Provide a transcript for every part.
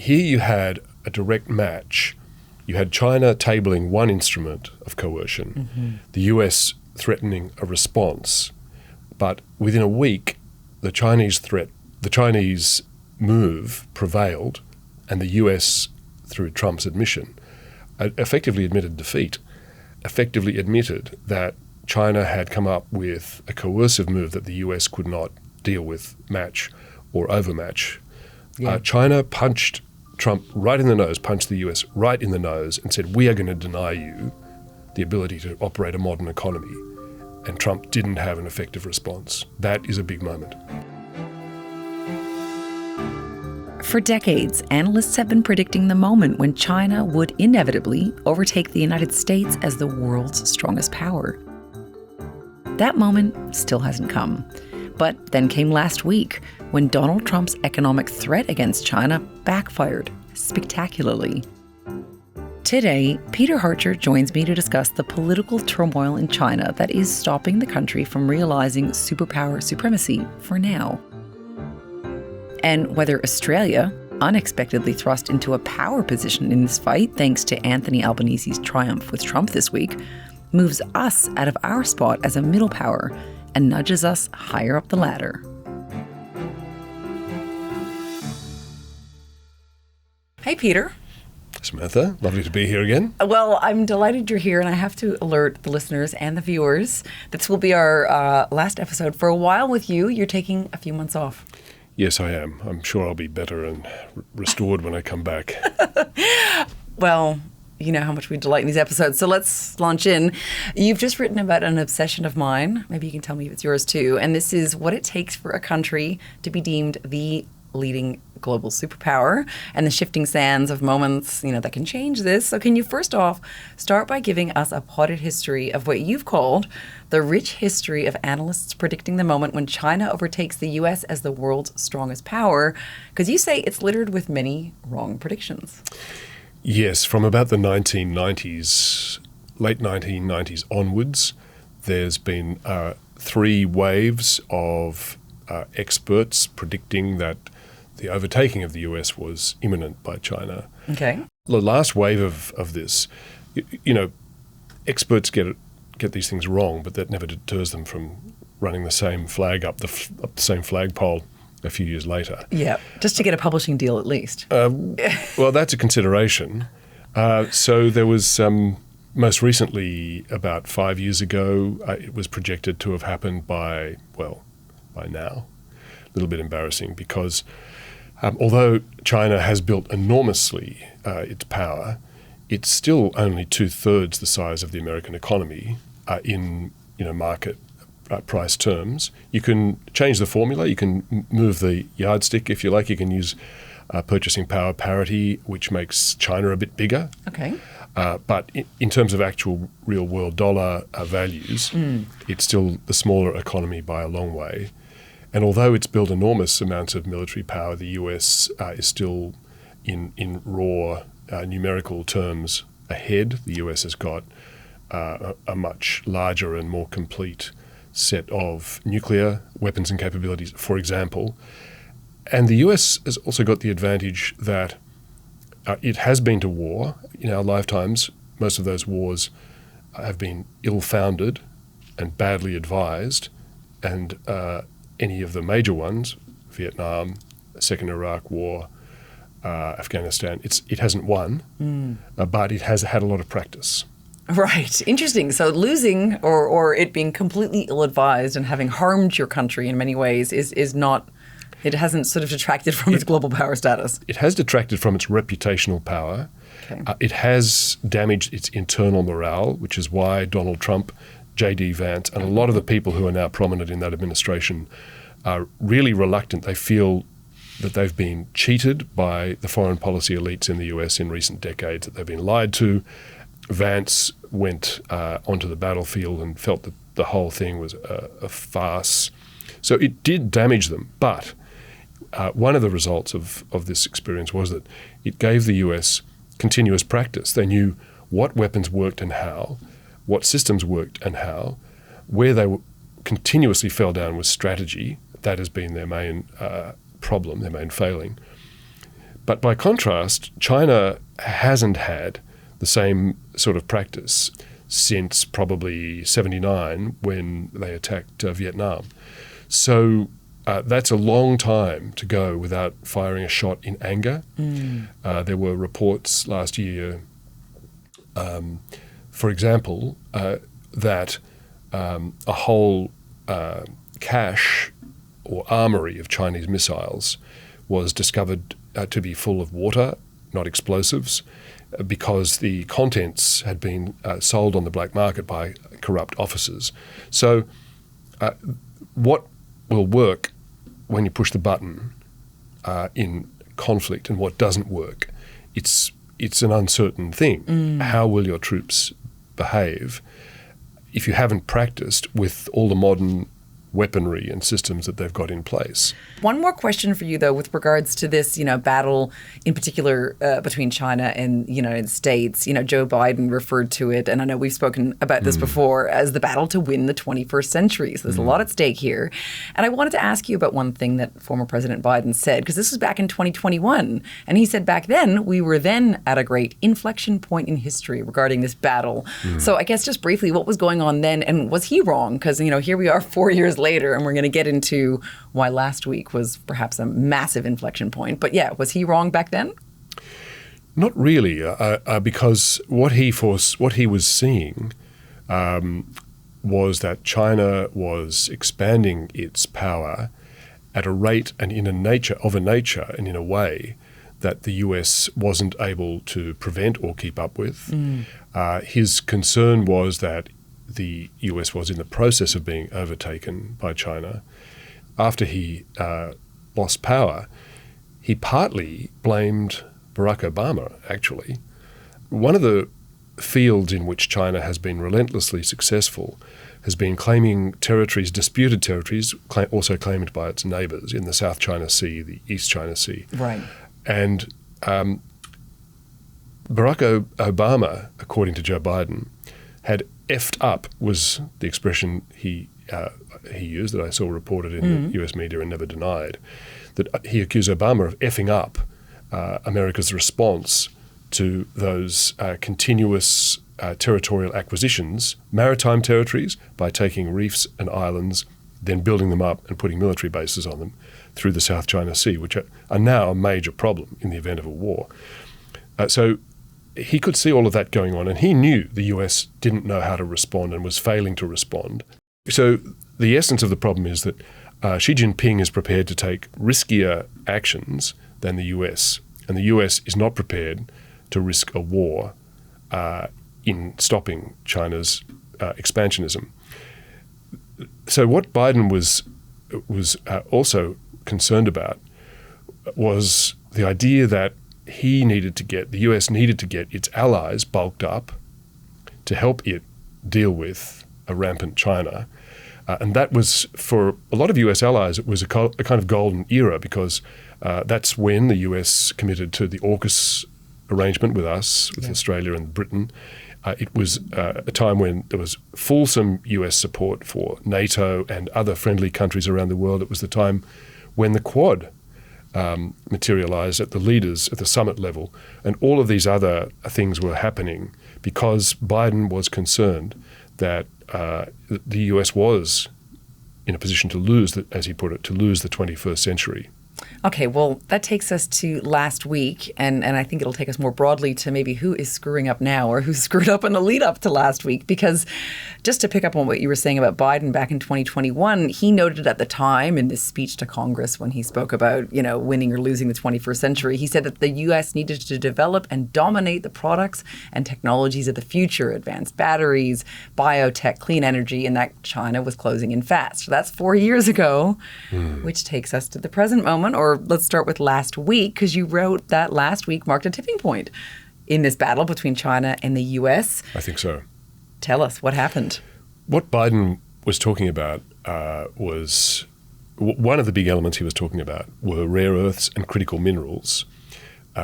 Here you had a direct match. You had China tabling one instrument of coercion, the US threatening a response. But within a week, the Chinese move prevailed, and the US, through Trump's admission, effectively admitted defeat, effectively admitted that China had come up with a coercive move that the US could not deal with, match or overmatch. Yeah. China punched Trump right in the nose, punched the US right in the nose and said, we are going to deny you the ability to operate a modern economy. And Trump didn't have an effective response. That is a big moment. For decades, analysts have been predicting the moment when China would inevitably overtake the United States as the world's strongest power. That moment still hasn't come. But then came last week, when Donald Trump's economic threat against China backfired spectacularly. Today, Peter Hartcher joins me to discuss the political turmoil in China that is stopping the country from realizing superpower supremacy for now. And whether Australia, unexpectedly thrust into a power position in this fight thanks to Anthony Albanese's triumph with Trump this week, moves us out of our spot as a middle power and nudges us higher up the ladder. Hey, Peter. Samantha, lovely to be here again. Well, I'm delighted you're here, and I have to alert the listeners and the viewers that this will be our last episode for a while with you. You're taking a few months off. Yes, I am. I'm sure I'll be better and restored when I come back. Well, you know how much we delight in these episodes, so let's launch in. You've just written about an obsession of mine. Maybe you can tell me if it's yours too. And this is what it takes for a country to be deemed the leading global superpower and the shifting sands of moments, that can change this. So can you first off start by giving us a potted history of what you've called the rich history of analysts predicting the moment when China overtakes the US as the world's strongest power? Because you say it's littered with many wrong predictions. Yes, from about the 1990s, late 1990s onwards, there's been 3 waves of experts predicting that the overtaking of the US was imminent by China. Okay. The last wave of this, experts get these things wrong, but that never deters them from running the same flag up the same flagpole a few years later. Yeah, just to get a publishing deal at least. Well, that's a consideration. So there was most recently, about 5 years ago, it was projected to have happened by now. A little bit embarrassing because although China has built enormously its power, it's still only 2/3 the size of the American economy in market price terms. You can change the formula. You can move the yardstick if you like. You can use purchasing power parity, which makes China a bit bigger. Okay. But in terms of actual real world dollar values, it's still the smaller economy by a long way. And although it's built enormous amounts of military power, the US is still in raw numerical terms ahead. The US has got a much larger and more complete set of nuclear weapons and capabilities, for example. And the US has also got the advantage that it has been to war in our lifetimes. Most of those wars have been ill-founded and badly advised, and any of the major ones, Vietnam, Second Iraq War, Afghanistan, it hasn't won, but it has had a lot of practice. Right. Interesting. So losing or it being completely ill-advised and having harmed your country in many ways is not, it hasn't sort of detracted from its global power status. It has detracted from its reputational power. Okay. It has damaged its internal morale, which is why Donald Trump, J.D. Vance, and a lot of the people who are now prominent in that administration are really reluctant. They feel that they've been cheated by the foreign policy elites in the US in recent decades, that they've been lied to. Vance went onto the battlefield and felt that the whole thing was a farce. So it did damage them. But one of the results of this experience was that it gave the US continuous practice. They knew what weapons worked and how, what systems worked and how. Where they continuously fell down was strategy. That has been their main problem, their main failing. But by contrast, China hasn't had the same sort of practice since probably 1979 when they attacked Vietnam. So that's a long time to go without firing a shot in anger. There were reports last year, for example, that a whole cache or armory of Chinese missiles was discovered to be full of water, not explosives, because the contents had been sold on the black market by corrupt officers. So what will work when you push the button in conflict and what doesn't work, it's an uncertain thing. How will your troops behave if you haven't practiced with all the modern weaponry and systems that they've got in place? One more question for you, though, with regards to this, battle in particular between China and the United States. Joe Biden referred to it, and I know we've spoken about this before, as the battle to win the 21st century. So there's a lot at stake here. And I wanted to ask you about one thing that former President Biden said, because this was back in 2021. And he said back then, we were then at a great inflection point in history regarding this battle. So I guess just briefly, what was going on then? And was he wrong? Because, here we are 4 years later, and we're going to get into why last week was perhaps a massive inflection point. But yeah, was he wrong back then? Not really, because what he was seeing was that China was expanding its power at a rate and in a nature and in a way that the US wasn't able to prevent or keep up with. His concern was that the US was in the process of being overtaken by China. After he lost power, he partly blamed Barack Obama, actually. One of the fields in which China has been relentlessly successful has been claiming territories, disputed territories, also claimed by its neighbours in the South China Sea, the East China Sea. Right. And Barack Obama, according to Joe Biden, had effed up, was the expression he used that I saw reported in the US media and never denied, that he accused Obama of effing up America's response to those continuous territorial acquisitions, maritime territories, by taking reefs and islands, then building them up and putting military bases on them through the South China Sea, which are now a major problem in the event of a war. So he could see all of that going on, and he knew the US didn't know how to respond and was failing to respond. So the essence of the problem is that Xi Jinping is prepared to take riskier actions than the US, and the US is not prepared to risk a war in stopping China's expansionism. So what Biden was also concerned about was the idea that the US needed to get its allies bulked up to help it deal with a rampant China. And that was, for a lot of US allies, it was a kind of golden era, because that's when the US committed to the AUKUS arrangement with us, with Australia and Britain. It was a time when there was fulsome US support for NATO and other friendly countries around the world. It was the time when the Quad materialized at the summit level. And all of these other things were happening because Biden was concerned that the US was in a position to lose, as he put it, to lose the 21st century. Okay, well, that takes us to last week, and I think it'll take us more broadly to maybe who is screwing up now or who screwed up in the lead up to last week. Because just to pick up on what you were saying about Biden back in 2021, he noted at the time in this speech to Congress when he spoke about, winning or losing the 21st century, he said that the U.S. needed to develop and dominate the products and technologies of the future, advanced batteries, biotech, clean energy, and that China was closing in fast. So that's 4 years ago, which takes us to the present moment. Or let's start with last week, because you wrote that last week marked a tipping point in this battle between China and the U.S. I think so. Tell us, what happened? What Biden was talking about was one of the big elements he was talking about were rare earths and critical minerals,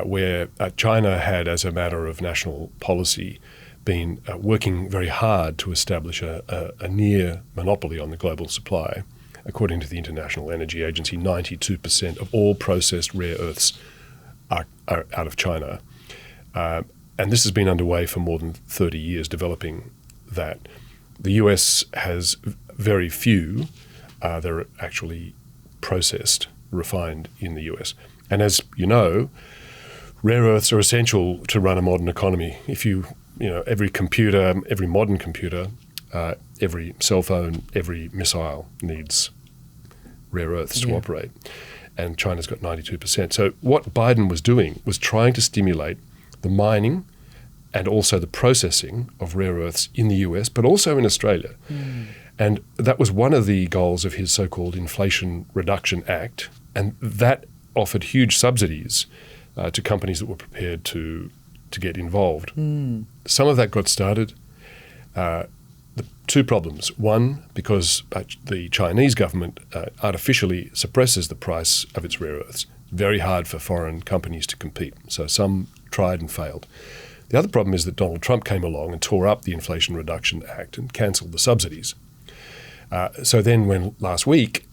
where China had, as a matter of national policy, been working very hard to establish a near monopoly on the global supply. According to the International Energy Agency, 92% of all processed rare earths are out of China. And this has been underway for more than 30 years, developing that. The US has very few that are actually processed, refined in the US. And as you know, rare earths are essential to run a modern economy. If every computer, every modern computer, every cell phone, every missile needs rare earths to operate. And China's got 92%. So what Biden was doing was trying to stimulate the mining and also the processing of rare earths in the US, but also in Australia. And that was one of the goals of his so-called Inflation Reduction Act. And that offered huge subsidies to companies that were prepared to get involved. Some of that got started. The two problems. One, because the Chinese government artificially suppresses the price of its rare earths. Very hard for foreign companies to compete. So some tried and failed. The other problem is that Donald Trump came along and tore up the Inflation Reduction Act and cancelled the subsidies. So then when last week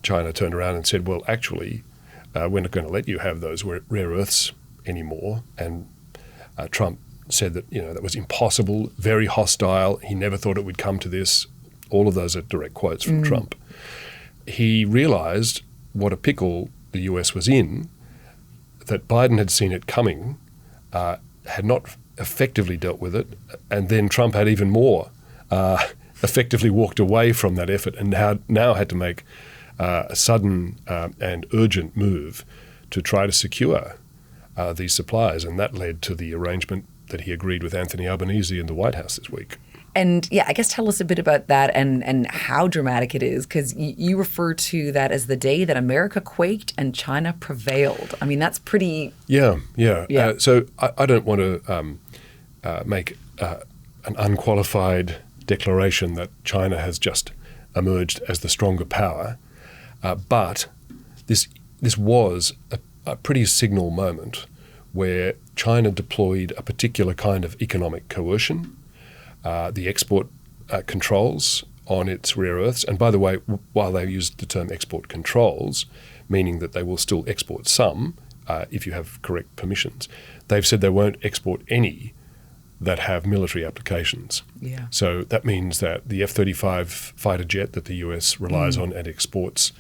China turned around and said, well, actually, we're not going to let you have those rare earths anymore. And Trump said that that was impossible, very hostile. He never thought it would come to this. All of those are direct quotes from Trump. He realized what a pickle the US was in, that Biden had seen it coming, had not effectively dealt with it, and then Trump had even more effectively walked away from that effort and now had to make a sudden and urgent move to try to secure these supplies. And that led to the arrangement that he agreed with Anthony Albanese in the White House this week. And I guess tell us a bit about that and how dramatic it is, because you refer to that as the day that America quaked and China prevailed. I mean, that's pretty... Yeah. So I don't want to make an unqualified declaration that China has just emerged as the stronger power, but this was a pretty signal moment where China deployed a particular kind of economic coercion, the export controls on its rare earths. And by the way, while they used the term export controls, meaning that they will still export some if you have correct permissions, they've said they won't export any that have military applications. Yeah. So that means that the F-35 fighter jet that the US relies on and exports,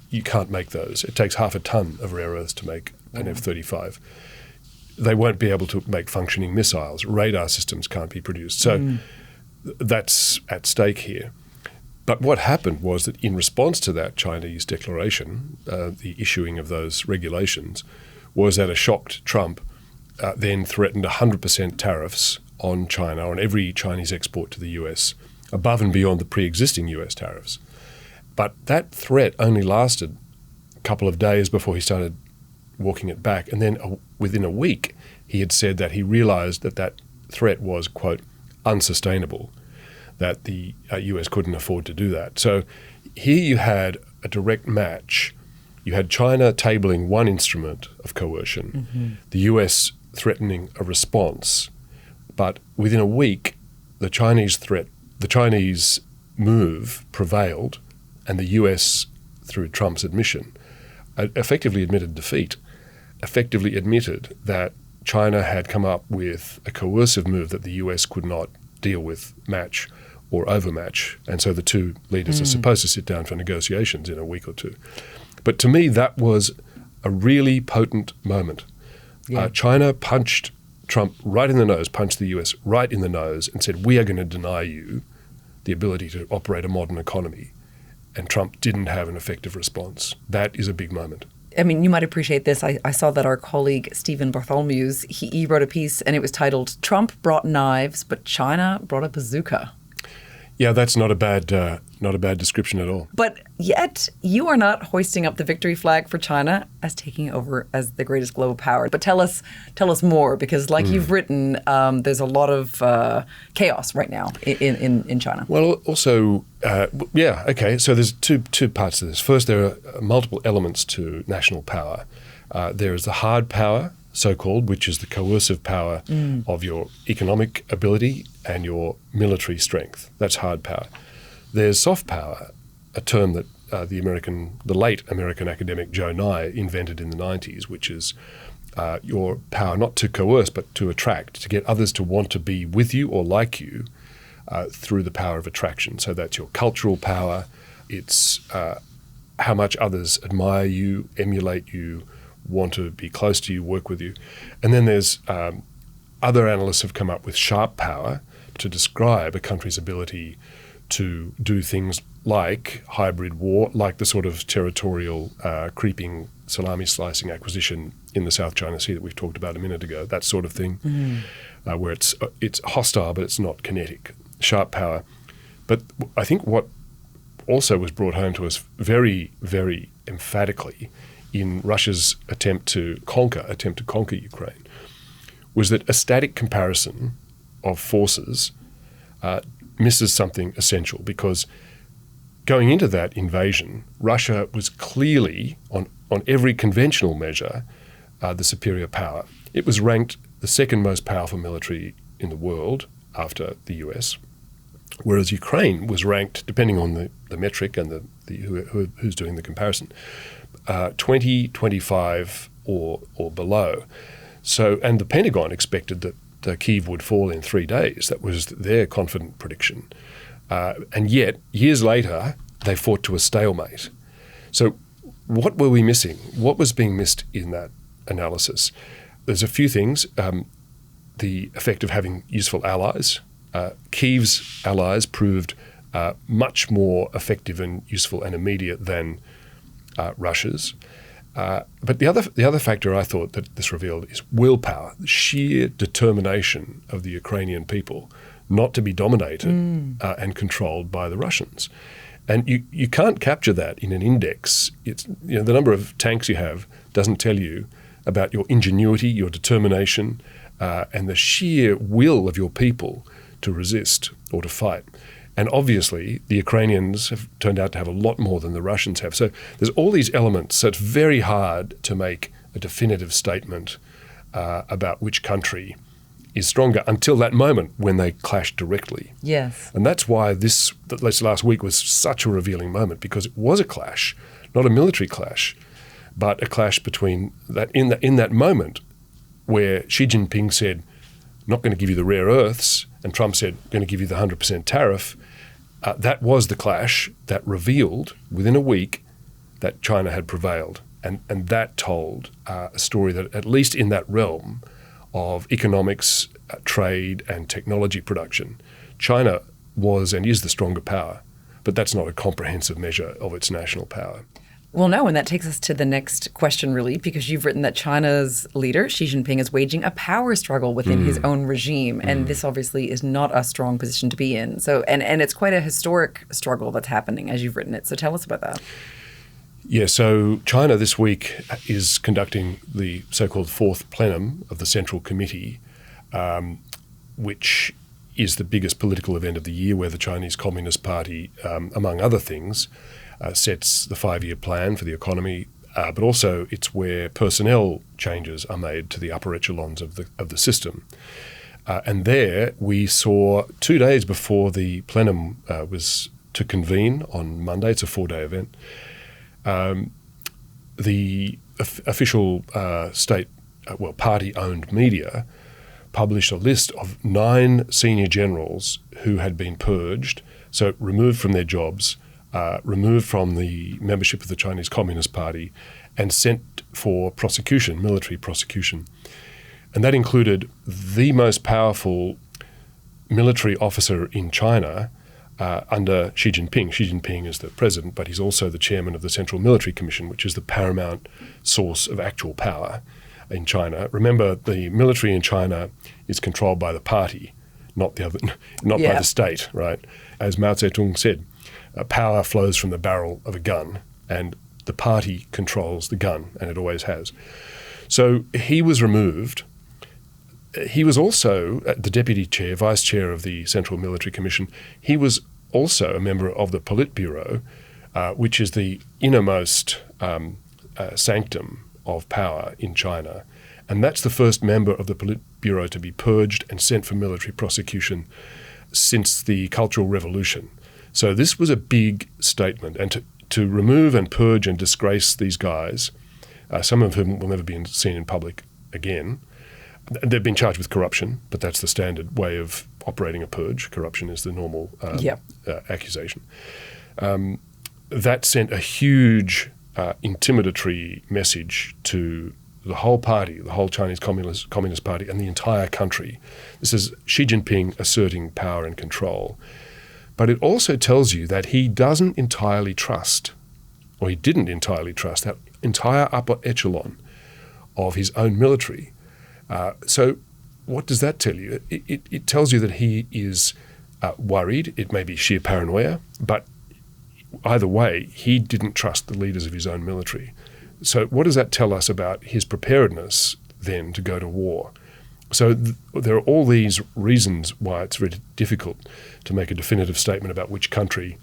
you can't make those. It takes half a ton of rare earths to make an F-35. They won't be able to make functioning missiles. Radar systems can't be produced. So that's at stake here. But what happened was that in response to that Chinese declaration, the issuing of those regulations, was that a shocked Trump then threatened 100% tariffs on China, on every Chinese export to the US, above and beyond the pre-existing US tariffs. But that threat only lasted a couple of days before he started walking it back. And then within a week, he had said that he realized that threat was, quote, unsustainable, that the US couldn't afford to do that. So here you had a direct match. You had China tabling one instrument of coercion, the US threatening a response. But within a week, the Chinese move prevailed, and the US, through Trump's admission, effectively admitted defeat, effectively admitted that China had come up with a coercive move that the US could not deal with, match or overmatch. And so the two leaders are supposed to sit down for negotiations in a week or two. But to me, that was a really potent moment. Yeah. China punched Trump right in the nose, punched the US right in the nose and said, we are going to deny you the ability to operate a modern economy. And Trump didn't have an effective response. That is a big moment. I mean, you might appreciate this. I saw that our colleague Stephen Bartholomew's, he wrote a piece and it was titled, Trump brought knives, but China brought a bazooka. Yeah, that's not a bad description at all. But yet, you are not hoisting up the victory flag for China as taking over as the greatest global power. But tell us more, because like you've written, there's a lot of chaos right now in China. Well, also, okay. So there's two parts to this. First, there are multiple elements to national power. There is the hard power, so-called, which is the coercive power of your economic ability and your military strength. That's hard power. There's soft power, a term that the late American academic Joe Nye invented in the 90s, which is your power not to coerce but to attract, to get others to want to be with you or like you through the power of attraction. So that's your cultural power. It's how much others admire you, emulate you, want to be close to you, work with you. And then there's other analysts have come up with sharp power to describe a country's ability to do things like hybrid war, like the sort of territorial creeping salami slicing acquisition in the South China Sea that we've talked about a minute ago, that sort of thing, where it's hostile but it's not kinetic, sharp power. But I think what also was brought home to us very, very emphatically in Russia's attempt to conquer Ukraine was that a static comparison of forces misses something essential, because going into that invasion, Russia was clearly, on every conventional measure, the superior power. It was ranked the second most powerful military in the world after the US, whereas Ukraine was ranked, depending on the metric and who's doing the comparison, 20, 25 or below. So, and the Pentagon expected that Kyiv would fall in 3 days. That was their confident prediction. And yet, years later, they fought to a stalemate. So what were we missing? What was being missed in that analysis? There's a few things. The effect of having useful allies. Kyiv's allies proved much more effective and useful and immediate than Russia's. But the other factor I thought that this revealed is willpower, the sheer determination of the Ukrainian people not to be dominated and controlled by the Russians. And you can't capture that in an index. It's, the number of tanks you have doesn't tell you about your ingenuity, your determination, and the sheer will of your people to resist or to fight. And obviously, the Ukrainians have turned out to have a lot more than the Russians have. So there's all these elements. So it's very hard to make a definitive statement about which country is stronger until that moment when they clash directly. Yes. And that's why this last week was such a revealing moment, because it was a clash, not a military clash, but a clash between that in that moment where Xi Jinping said, not going to give you the rare earths, and Trump said, going to give you the 100% tariff. That was the clash that revealed within a week that China had prevailed. And that told a story that, at least in that realm of economics, trade and technology production, China was and is the stronger power. But that's not a comprehensive measure of its national power. Well, no, and that takes us to the next question, really, because you've written that China's leader, Xi Jinping, is waging a power struggle within his own regime. And this obviously is not a strong position to be in. So, and it's quite a historic struggle that's happening, as you've written it. So tell us about that. Yeah, so China this week is conducting the so-called fourth plenum of the Central Committee, which is the biggest political event of the year, where the Chinese Communist Party, among other things, sets the 5-year plan for the economy, but also it's where personnel changes are made to the upper echelons of the system. And there we saw 2 days before the plenum was to convene on Monday, it's a 4-day event, the official state, party-owned media published a list of 9 senior generals who had been purged, so removed from their jobs, removed from the membership of the Chinese Communist Party, and sent for prosecution, military prosecution. And that included the most powerful military officer in China under Xi Jinping. Xi Jinping is the president, but he's also the chairman of the Central Military Commission, which is the paramount source of actual power in China. Remember, the military in China is controlled by the party, not by the state, right? As Mao Zedong said, power flows from the barrel of a gun, and the party controls the gun, and it always has. So he was removed. He was also the deputy chair, vice chair of the Central Military Commission. He was also a member of the Politburo, which is the innermost sanctum of power in China. And that's the first member of the Politburo to be purged and sent for military prosecution since the Cultural Revolution. So this was a big statement. And to remove and purge and disgrace these guys, some of whom will never be seen in public again. They've been charged with corruption, but that's the standard way of operating a purge. Corruption is the normal accusation. That sent a huge intimidatory message to the whole party, the whole Chinese Communist Party, and the entire country. This is Xi Jinping asserting power and control. But it also tells you that he doesn't entirely trust, or he didn't entirely trust, that entire upper echelon of his own military. So what does that tell you? It tells you that he is worried. It may be sheer paranoia, but either way, he didn't trust the leaders of his own military. So what does that tell us about his preparedness then to go to war? So there are all these reasons why it's very difficult to make a definitive statement about which country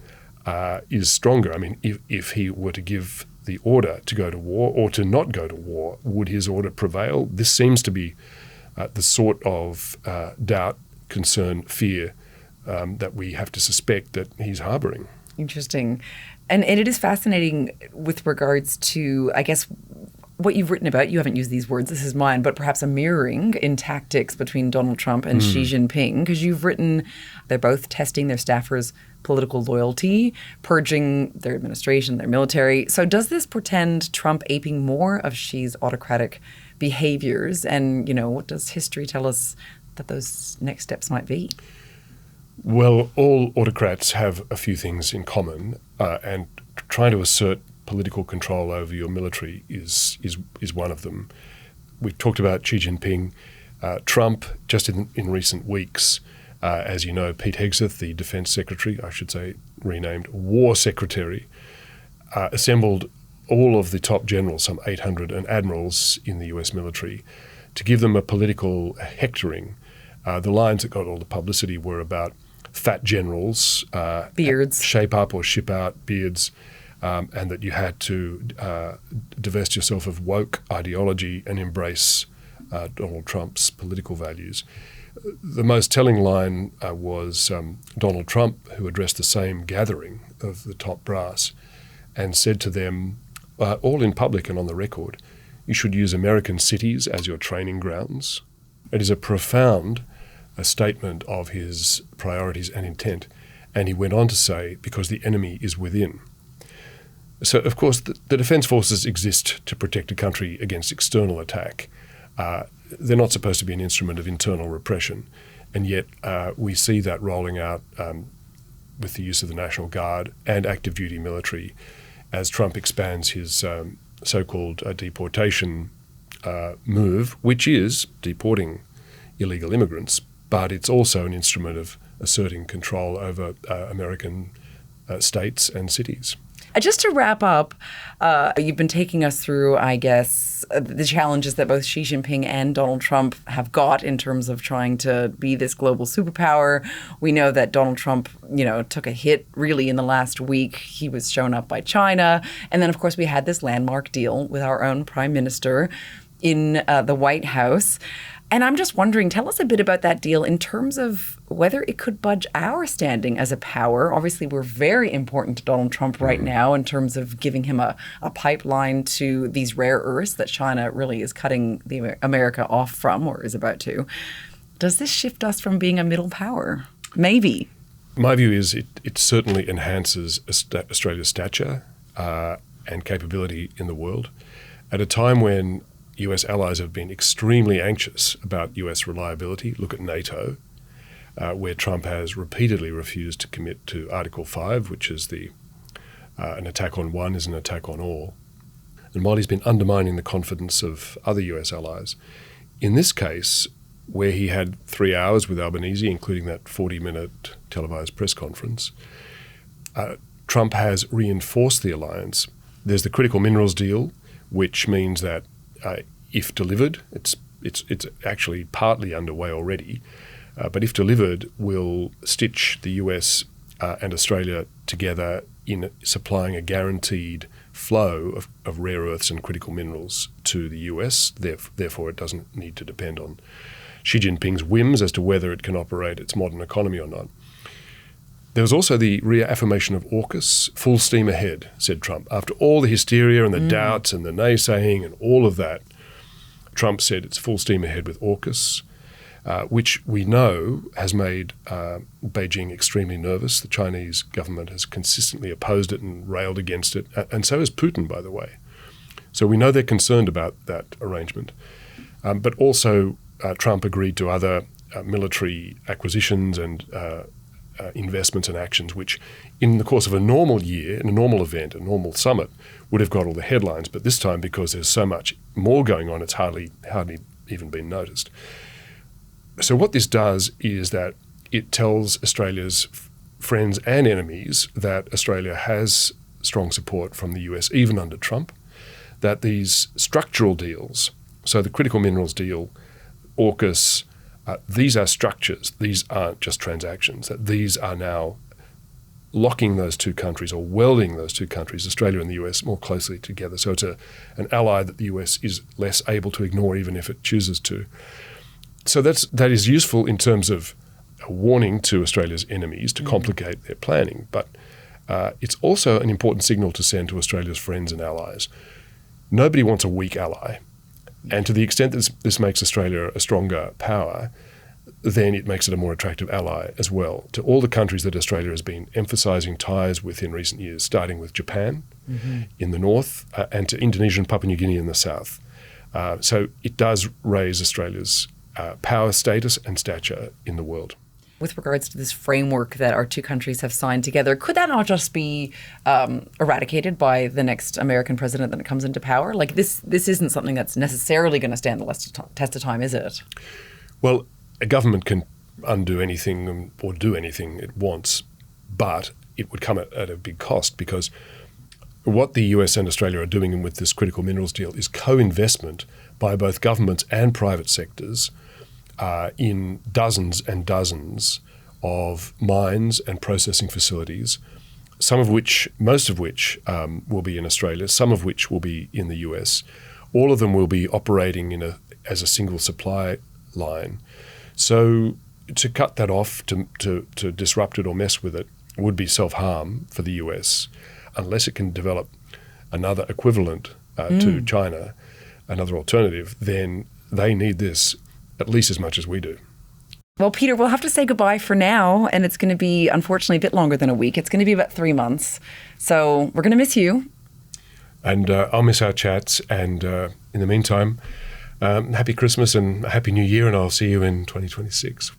is stronger. I mean, if he were to give the order to go to war or to not go to war, would his order prevail? This seems to be the sort of doubt, concern, fear that we have to suspect that he's harboring. Interesting. And it is fascinating with regards to, I guess, what you've written about. You haven't used these words, this is mine, but perhaps a mirroring in tactics between Donald Trump and Xi Jinping, because you've written they're both testing their staffers' political loyalty, purging their administration, their military. So does this portend Trump aping more of Xi's autocratic behaviors? And, what does history tell us that those next steps might be? Well, all autocrats have a few things in common, and trying to assert political control over your military is one of them. We've talked about Xi Jinping. Trump, just in recent weeks, as you know, Pete Hegseth, the defense secretary, I should say renamed war secretary, assembled all of the top generals, some 800, and admirals in the US military, to give them a political hectoring. The lines that got all the publicity were about fat generals, beards, shape up or ship out beards, and that you had to divest yourself of woke ideology and embrace Donald Trump's political values. The most telling line was Donald Trump, who addressed the same gathering of the top brass and said to them, all in public and on the record, you should use American cities as your training grounds. It is a profound statement of his priorities and intent. And he went on to say, because the enemy is within. So, of course, the defence forces exist to protect a country against external attack. They're not supposed to be an instrument of internal repression. And yet we see that rolling out with the use of the National Guard and active duty military as Trump expands his so-called deportation move, which is deporting illegal immigrants, but it's also an instrument of asserting control over American states and cities. Just to wrap up, you've been taking us through, I guess, the challenges that both Xi Jinping and Donald Trump have got in terms of trying to be this global superpower. We know that Donald Trump, took a hit really in the last week. He was shown up by China. And then, of course, we had this landmark deal with our own prime minister in the White House. And I'm just wondering, tell us a bit about that deal in terms of whether it could budge our standing as a power. Obviously, we're very important to Donald Trump right now in terms of giving him a pipeline to these rare earths that China really is cutting America off from, or is about to. Does this shift us from being a middle power? Maybe. My view is it certainly enhances Australia's stature and capability in the world at a time when US allies have been extremely anxious about US reliability. Look at NATO, where Trump has repeatedly refused to commit to Article 5, which is an attack on one is an attack on all. And while he's been undermining the confidence of other US allies, in this case, where he had 3 hours with Albanese, including that 40-minute televised press conference, Trump has reinforced the alliance. There's the critical minerals deal, which means that if delivered, it's actually partly underway already, but if delivered, will stitch the US and Australia together in supplying a guaranteed flow of rare earths and critical minerals to the US. Therefore, it doesn't need to depend on Xi Jinping's whims as to whether it can operate its modern economy or not. There was also the reaffirmation of AUKUS, full steam ahead, said Trump. After all the hysteria and the doubts and the naysaying and all of that, Trump said it's full steam ahead with AUKUS, which we know has made Beijing extremely nervous. The Chinese government has consistently opposed it and railed against it, and so has Putin, by the way. So we know they're concerned about that arrangement. But also Trump agreed to other military acquisitions and investments and actions, which in the course of a normal year, in a normal event, a normal summit, would have got all the headlines. But this time, because there's so much more going on, it's hardly even been noticed. So what this does is that it tells Australia's friends and enemies that Australia has strong support from the US, even under Trump, that these structural deals, so the critical minerals deal, AUKUS, these are structures. These aren't just transactions. That these are now locking those two countries or welding those two countries, Australia and the US, more closely together. So it's an ally that the US is less able to ignore, even if it chooses to. So that is useful in terms of a warning to Australia's enemies to complicate their planning. But it's also an important signal to send to Australia's friends and allies. Nobody wants a weak ally. And to the extent that this makes Australia a stronger power, then it makes it a more attractive ally as well to all the countries that Australia has been emphasising ties with in recent years, starting with Japan in the north and to Indonesia and Papua New Guinea in the south. So it does raise Australia's power status and stature in the world. With regards to this framework that our two countries have signed together, could that not just be eradicated by the next American president that comes into power? Like this isn't something that's necessarily going to stand the test of time, is it? Well, a government can undo anything or do anything it wants, but it would come at a big cost, because what the US and Australia are doing with this critical minerals deal is co-investment by both governments and private sectors in dozens and dozens of mines and processing facilities, most of which will be in Australia, some of which will be in the US. All of them will be operating as a single supply line. So to cut that off, to disrupt it or mess with it, would be self-harm for the US, unless it can develop another equivalent to China, another alternative. Then they need this at least as much as we do. Well, Peter, we'll have to say goodbye for now, and it's going to be, unfortunately, a bit longer than a week. It's going to be about 3 months. So we're going to miss you. And I'll miss our chats. And in the meantime, happy Christmas and Happy New Year, and I'll see you in 2026.